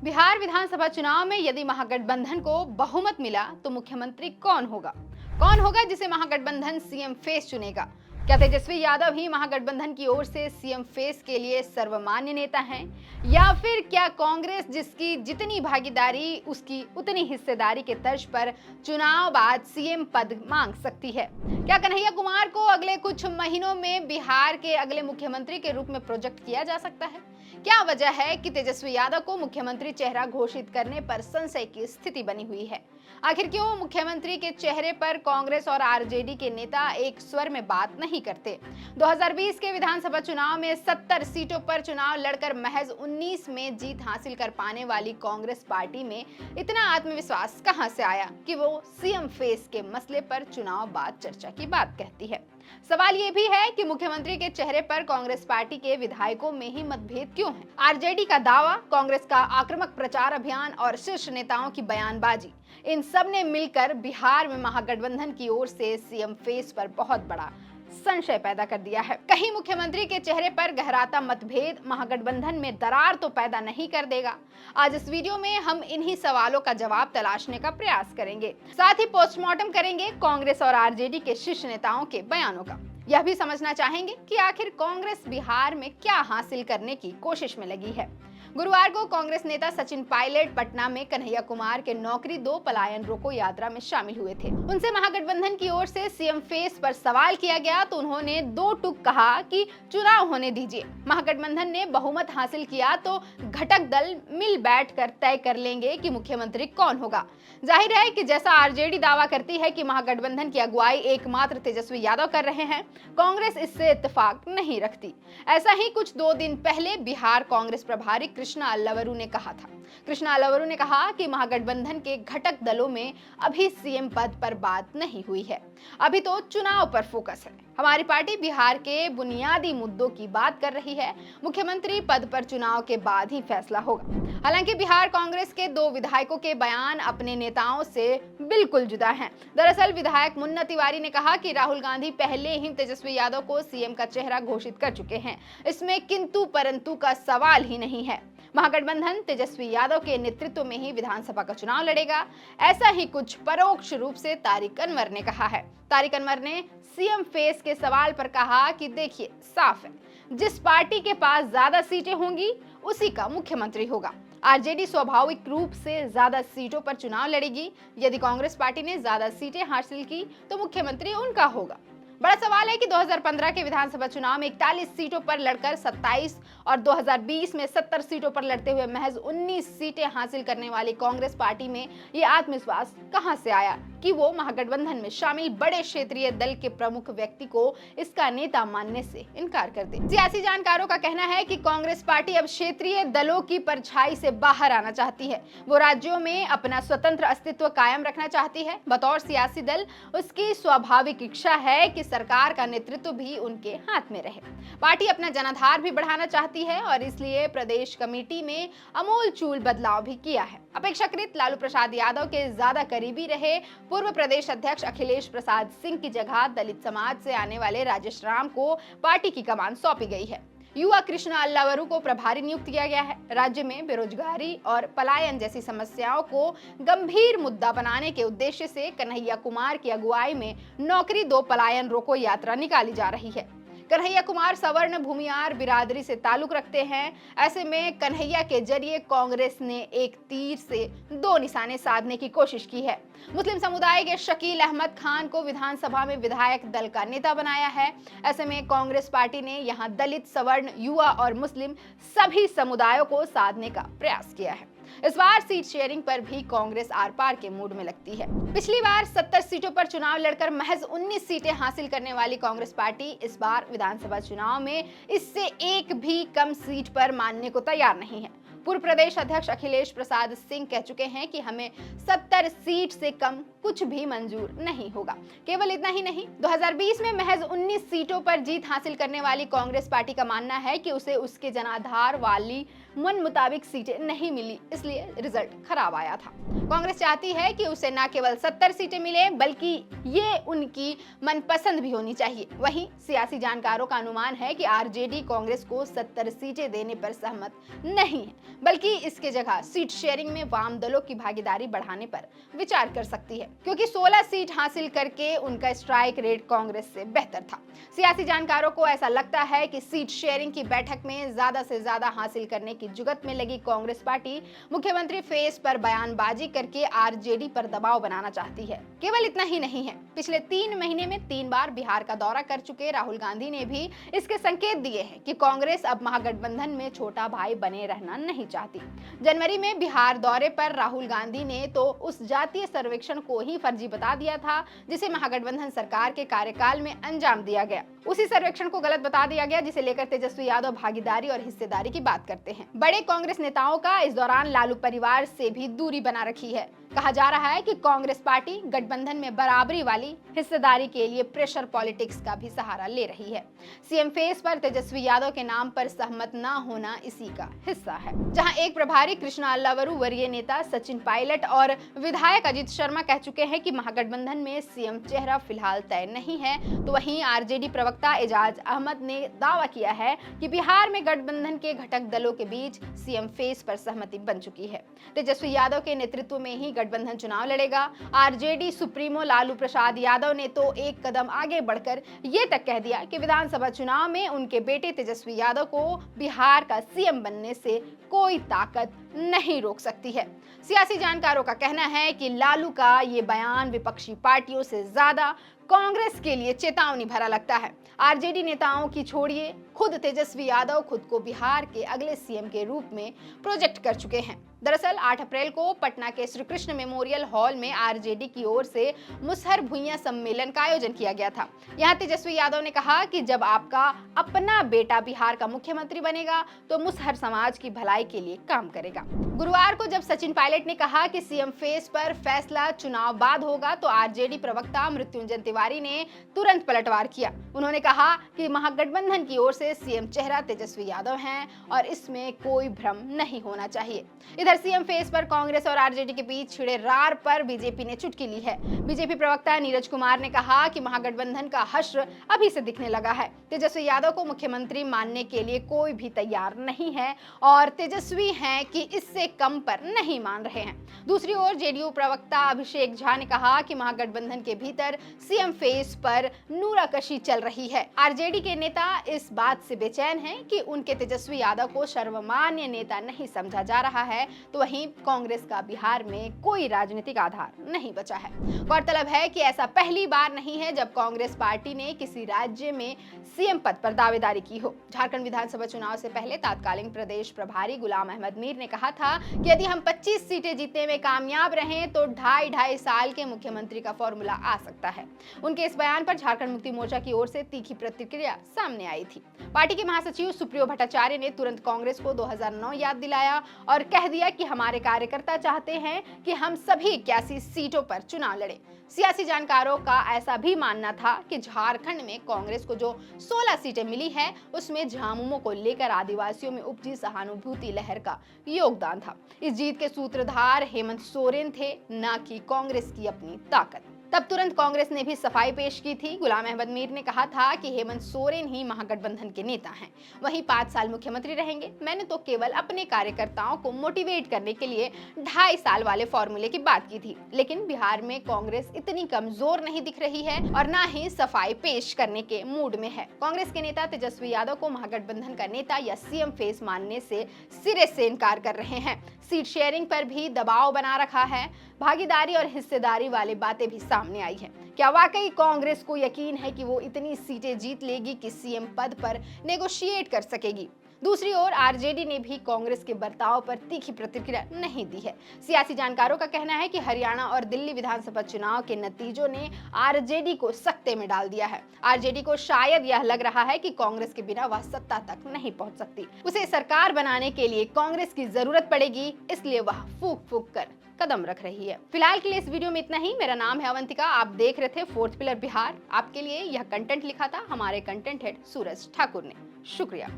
बिहार विधानसभा चुनाव में यदि महागठबंधन को बहुमत मिला तो मुख्यमंत्री कौन होगा? कौन होगा जिसे महागठबंधन सीएम फेस चुनेगा? क्या तेजस्वी यादव ही महागठबंधन की ओर से सीएम फेस के लिए सर्वमान्य नेता हैं, या फिर क्या कांग्रेस जिसकी जितनी भागीदारी उसकी उतनी हिस्सेदारी के तर्ज पर चुनाव बाद सीएम पद मांग सकती है? क्या कन्हैया कुमार को अगले कुछ महीनों में बिहार के अगले मुख्यमंत्री के रूप में प्रोजेक्ट किया जा सकता है? क्या वजह है कि तेजस्वी यादव को मुख्यमंत्री चेहरा घोषित करने पर संशय की स्थिति बनी हुई है? आखिर क्यों मुख्यमंत्री के चेहरे पर कांग्रेस और आरजेडी के नेता एक स्वर में बात नहीं करते? 2020 के विधानसभा चुनाव में 70 सीटों पर चुनाव लड़कर महज 19 में जीत हासिल कर पाने वाली कांग्रेस पार्टी में इतना आत्मविश्वास कहां से आया कि वो सीएम फेस के मसले पर चुनाव बाद चर्चा की बात कहती है? सवाल ये भी है कि मुख्यमंत्री के चेहरे पर कांग्रेस पार्टी के विधायकों में ही मतभेद क्यों है? आरजेडी का दावा, कांग्रेस का आक्रामक प्रचार अभियान और शीर्ष नेताओं की बयानबाजी, इन सब ने मिलकर बिहार में महागठबंधन की ओर से सीएम फेस पर बहुत बड़ा संशय पैदा कर दिया है। कहीं मुख्यमंत्री के चेहरे पर गहराता मतभेद महागठबंधन में दरार तो पैदा नहीं कर देगा? आज इस वीडियो में हम इन्हीं सवालों का जवाब तलाशने का प्रयास करेंगे। साथ ही पोस्टमार्टम करेंगे कांग्रेस और आरजेडी के शीर्ष नेताओं के बयानों का। यह भी समझना चाहेंगे कि आखिर कांग्रेस बिहार में क्या हासिल करने की कोशिश में लगी है। गुरुवार को कांग्रेस नेता सचिन पायलट पटना में कन्हैया कुमार के नौकरी दो पलायन रोको यात्रा में शामिल हुए थे। उनसे महागठबंधन की ओर से सीएम फेस पर सवाल किया गया तो उन्होंने दो टूक कहा कि चुनाव होने दीजिए, महागठबंधन ने बहुमत हासिल किया तो घटक दल मिल बैठकर तय कर लेंगे कि मुख्यमंत्री कौन होगा। जाहिर है कि जैसा आरजेडी दावा करती है कि महागठबंधन की अगुवाई एकमात्र तेजस्वी यादव कर रहे हैं, कांग्रेस इससे इत्तेफाक नहीं रखती। ऐसा ही कुछ 2 दिन पहले बिहार कांग्रेस प्रभारी कृष्णा अल्लावरू ने कहा था। कृष्णा अल्लावरू ने कहा कि महागठबंधन के घटक दलों में अभी सीएम पद पर बात नहीं हुई है, अभी तो चुनाव पर फोकस है। हमारी पार्टी बिहार के बुनियादी मुद्दों की बात कर रही है, मुख्यमंत्री पद पर चुनाव के बाद ही फैसला होगा। हालांकि बिहार कांग्रेस के 2 विधायकों के बयान अपने नेताओं से बिल्कुल जुदा हैं। दरअसल विधायक मुन्ना तिवारी ने कहा कि राहुल गांधी पहले ही तेजस्वी यादव को सीएम का चेहरा घोषित कर चुके हैं, इसमें किंतु परंतु का सवाल ही नहीं है। महागठबंधन तेजस्वी यादव के नेतृत्व में ही विधानसभा का चुनाव लड़ेगा, ऐसा ही कुछ परोक्ष रूप से तारिक अनवर ने कहा है। तारिक अनवर ने सीएम फेस के सवाल पर कहा कि देखिए, साफ है, जिस पार्टी के पास ज्यादा सीटें होंगी उसी का मुख्यमंत्री होगा। आरजेडी स्वाभाविक रूप से ज्यादा सीटों पर चुनाव लड़ेगी। यदि कांग्रेस पार्टी ने ज्यादा सीटें हासिल की तो मुख्यमंत्री उनका होगा। बड़ा सवाल है कि 2015 के विधानसभा चुनाव में 41 सीटों पर लड़कर 27 और 2020 में 70 सीटों पर लड़ते हुए महज 19 सीटें हासिल करने वाली कांग्रेस पार्टी में ये आत्मविश्वास कहां से आया कि वो महागठबंधन में शामिल बड़े क्षेत्रीय दल के प्रमुख व्यक्ति को इसका नेता मानने से इनकार कर दे। सियासी जानकारों का कहना है कि कांग्रेस पार्टी अब क्षेत्रीय दलों की परछाई से बाहर आना चाहती है। वो राज्यों में अपना स्वतंत्र अस्तित्व कायम रखना चाहती है। बतौर सियासी दल उसकी स्वाभाविक इच्छा है कि सरकार का नेतृत्व भी उनके हाथ में रहे। पार्टी अपना जनाधार भी बढ़ाना चाहती है और इसलिए प्रदेश कमेटी में अमूलचूल बदलाव भी किया है। अपेक्षाकृत लालू प्रसाद यादव के ज्यादा करीबी रहे पूर्व प्रदेश अध्यक्ष अखिलेश प्रसाद सिंह की जगह दलित समाज से आने वाले राजेश राम को पार्टी की कमान सौंपी गई है। युवा कृष्णा अल्लावरू को प्रभारी नियुक्त किया गया है। राज्य में बेरोजगारी और पलायन जैसी समस्याओं को गंभीर मुद्दा बनाने के उद्देश्य से कन्हैया कुमार की अगुवाई में नौकरी दो पलायन रोको यात्रा निकाली जा रही है। कन्हैया कुमार सवर्ण भूमियार बिरादरी से ताल्लुक रखते हैं। ऐसे में कन्हैया के जरिए कांग्रेस ने एक तीर से 2 निशाने साधने की कोशिश की है। मुस्लिम समुदाय के शकील अहमद खान को विधानसभा में विधायक दल का नेता बनाया है। ऐसे में कांग्रेस पार्टी ने यहां दलित, सवर्ण, युवा और मुस्लिम सभी समुदायों को साधने का प्रयास किया है। इस बार सीट शेयरिंग पर भी कांग्रेस आर पार के मूड में लगती है। पिछली बार 70 सीटों पर चुनाव लड़कर महज 19 सीटें हासिल करने वाली कांग्रेस पार्टी इस बार विधानसभा चुनाव में इससे एक भी कम सीट पर मानने को तैयार नहीं है। पूर्व प्रदेश अध्यक्ष अखिलेश प्रसाद सिंह कह चुके हैं कि हमें 70 सीट से कम कुछ भी मंजूर नहीं होगा। केवल इतना ही नहीं, 2020 में महज 19 सीटों पर जीत हासिल करने वाली कांग्रेस पार्टी का मानना है कि उसे उसके जनाधार वाली मन मुताबिक सीटें नहीं मिली, इसलिए रिजल्ट खराब आया था। कांग्रेस चाहती है कि उसे न केवल 70 सीटें मिले बल्कि ये उनकी मनपसंद भी होनी चाहिए। वहीं सियासी जानकारों का अनुमान है कि आरजेडी कांग्रेस को 70 सीटें देने पर सहमत नहीं है, बल्कि इसके जगह सीट शेयरिंग में वाम दलों की भागीदारी बढ़ाने पर विचार कर सकती है, क्योंकि 16 सीट हासिल करके उनका स्ट्राइक रेट कांग्रेस से बेहतर था। सियासी जानकारों को ऐसा लगता है कि सीट शेयरिंग की बैठक में ज्यादा से ज्यादा हासिल करने की जुगत में लगी कांग्रेस पार्टी मुख्यमंत्री फेस पर बयानबाजी करके आरजेडी पर दबाव बनाना चाहती है। केवल इतना ही नहीं है, पिछले 3 महीने में 3 बार बिहार का दौरा कर चुके राहुल गांधी ने भी इसके संकेत दिए हैं कि कांग्रेस अब महागठबंधन में छोटा भाई बने रहना नहीं चाहती। जनवरी में बिहार दौरे पर राहुल गांधी ने तो उस जातीय सर्वेक्षण को ही फर्जी बता दिया था जिसे महागठबंधन सरकार के कार्यकाल में अंजाम दिया गया। उसी सर्वेक्षण को गलत बता दिया गया जिसे लेकर तेजस्वी यादव भागीदारी और हिस्सेदारी की बात करते हैं। बड़े कांग्रेस नेताओं का इस दौरान लालू परिवार से भी दूरी बना रखी है। कहा जा रहा है कि कांग्रेस पार्टी गठबंधन में बराबरी वाली हिस्सेदारी के लिए प्रेशर पॉलिटिक्स का भी सहारा ले रही है। सीएम फेस पर तेजस्वी यादव के नाम पर सहमत न होना इसी का हिस्सा है। जहां एक प्रभारी कृष्णा अल्लावरू, वरीय नेता सचिन पायलट और विधायक अजित शर्मा कह चुके हैं कि महागठबंधन में सीएम चेहरा फिलहाल तय नहीं है, तो वहीं आरजेडी प्रवक्ता एजाज अहमद ने दावा किया है कि बिहार में गठबंधन के घटक दलों के बीच सीएम फेस पर सहमति बन चुकी है। तेजस्वी यादव के नेतृत्व में ही गठबंधन चुनाव लड़ेगा। आरजेडी सुप्रीमो लालू प्रसाद यादव ने तो एक कदम आगे बढ़कर ये तक कह दिया कि विधानसभा चुनाव में उनके बेटे तेजस्वी यादव को बिहार का सीएम बनने से कोई ताकत नहीं रोक सकती है। सियासी जानकारों का कहना है कि लालू का ये बयान विपक्षी पार्टियों से ज्यादा कांग्रेस के लिए चेतावनी भरा लगता है। आरजेडी नेताओं की छोड़िए, खुद तेजस्वी यादव खुद को बिहार के अगले सीएम के रूप में प्रोजेक्ट कर चुके हैं। दरअसल 8 अप्रैल को पटना के श्री कृष्ण मेमोरियल हॉल में आरजेडी की ओर से मुसहर भुइयां सम्मेलन का आयोजन किया गया था। यहां तेजस्वी यादव ने कहा कि जब आपका अपना बेटा बिहार का मुख्यमंत्री बनेगा तो मुसहर समाज की भलाई के लिए काम करेगा। गुरुवार को जब सचिन पायलट ने कहा कि सीएम फेस पर फैसला चुनाव बाद होगा, तो आरजेडी प्रवक्ता मृत्युंजय तिवारी ने तुरंत पलटवार किया। उन्होंने कहा कि महागठबंधन की ओर से सीएम चेहरा तेजस्वी यादव हैं और इसमें कोई भ्रम नहीं होना चाहिए। इधर सीएम फेस पर कांग्रेस और आरजेडी के बीच छिड़े रार पर बीजेपी ने चुटकी ली है। बीजेपी प्रवक्ता नीरज कुमार ने कहा कि महागठबंधन का हश्र अभी से दिखने लगा है। तेजस्वी यादव को मुख्यमंत्री मानने के लिए कोई भी तैयार नहीं है और तेजस्वी हैं कि इससे कम पर नहीं मान रहे हैं। दूसरी ओर जेडीयू प्रवक्ता अभिषेक झा ने कहा कि महागठबंधन के भीतर सीएम फेस पर नूराकशी चल रही है। आरजेडी के नेता इस बात से बेचैन हैं कि उनके तेजस्वी यादव को सर्वमान्य नेता नहीं समझा जा रहा है, तो वहीं कांग्रेस का बिहार में कोई राजनीतिक आधार नहीं बचा है। गौरतलब है कि ऐसा पहली बार नहीं है जब कांग्रेस पार्टी ने किसी राज्य में सीएम पद पर दावेदारी की हो। झारखंड विधानसभा चुनाव से पहले तत्कालीन प्रदेश प्रभारी गुलाम अहमद मीर ने कहा था कि यदि हम 25 सीटें जीतने में कामयाब रहें तो 2.5 साल के मुख्यमंत्री का फॉर्मूला आ सकता है। उनके इस बयान पर झारखंड मुक्ति मोर्चा की ओर से तीखी प्रतिक्रिया सामने आई थी। पार्टी के महासचिव सुप्रियो भट्टाचार्य ने तुरंत कांग्रेस को 2009 याद दिलाया और कह दिया कि हमारे कार्यकर्ता चाहते हैं कि हम सभी 81 सीटों पर चुनाव लड़ें। सियासी जानकारों का ऐसा भी मानना था कि झारखंड में कांग्रेस को जो 16 सीटें मिली है उसमें झामुमो को लेकर आदिवासियों में उपजी सहानुभूति लहर का योगदान था। इस जीत के सूत्रधार हेमंत सोरेन थे, न कि कांग्रेस की अपनी ताकत। तब तुरंत कांग्रेस ने भी सफाई पेश की थी। गुलाम अहमद मीर ने कहा था कि हेमंत सोरेन ही महागठबंधन के नेता हैं, वही 5 साल मुख्यमंत्री रहेंगे। मैंने तो केवल अपने कार्यकर्ताओं को मोटिवेट करने के लिए 2.5 साल वाले फॉर्मूले की बात की थी। लेकिन बिहार में कांग्रेस इतनी कमजोर नहीं दिख रही है और न ही सफाई पेश करने के मूड में है। कांग्रेस के नेता तेजस्वी यादव को महागठबंधन का नेता या सीएम फेस मानने से सिरे से इनकार कर रहे हैं। सीट शेयरिंग पर भी दबाव बना रखा है। भागीदारी और हिस्सेदारी वाली बातें भी सामने आई है। क्या वाकई कांग्रेस को यकीन है कि वो इतनी सीटें जीत लेगी कि सीएम पद पर नेगोशिएट कर सकेगी? दूसरी ओर आरजेडी ने भी कांग्रेस के बर्ताव पर तीखी प्रतिक्रिया नहीं दी है। सियासी जानकारों का कहना है कि हरियाणा और दिल्ली विधानसभा चुनाव के नतीजों ने आरजेडी को सकते में डाल दिया है। आरजेडी को शायद यह लग रहा है कि कांग्रेस के बिना वह सत्ता तक नहीं पहुंच सकती। उसे सरकार बनाने के लिए कांग्रेस की जरूरत पड़ेगी, इसलिए वह फूक फूक कर कदम रख रही है। फिलहाल के लिए इस वीडियो में इतना ही। मेरा नाम है अवंतिका, आप देख रहे थे फोर्थ पिलर बिहार। आपके लिए यह कंटेंट लिखा था हमारे कंटेंट हेड सूरज ठाकुर ने। शुक्रिया।